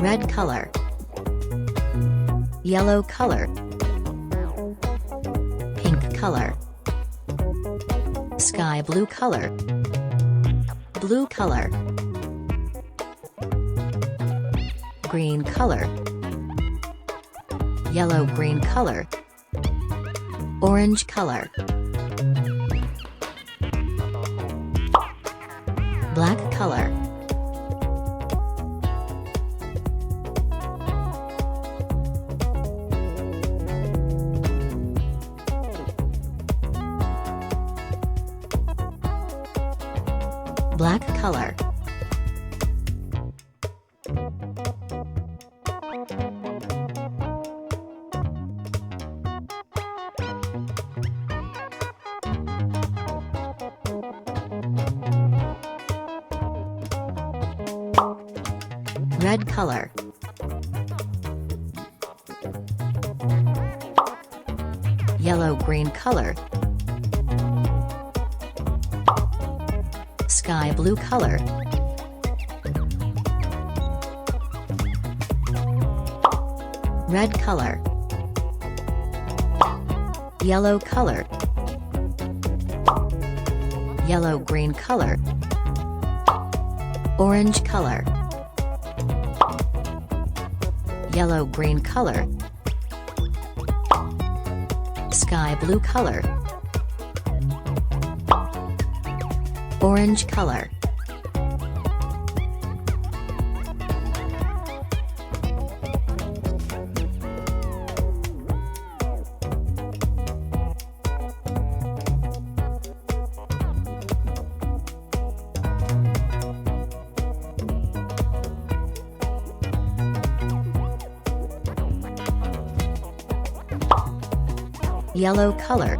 Red color. Yellow color. Pink color. Sky blue color. Blue color. Green color. Yellow green color. Orange color. Black color. Black color. Red color. Yellow green color. Sky blue color. Red color. Yellow color. Yellow green color. Orange color. Yellow green color. Sky blue color. Orange color. Yellow color.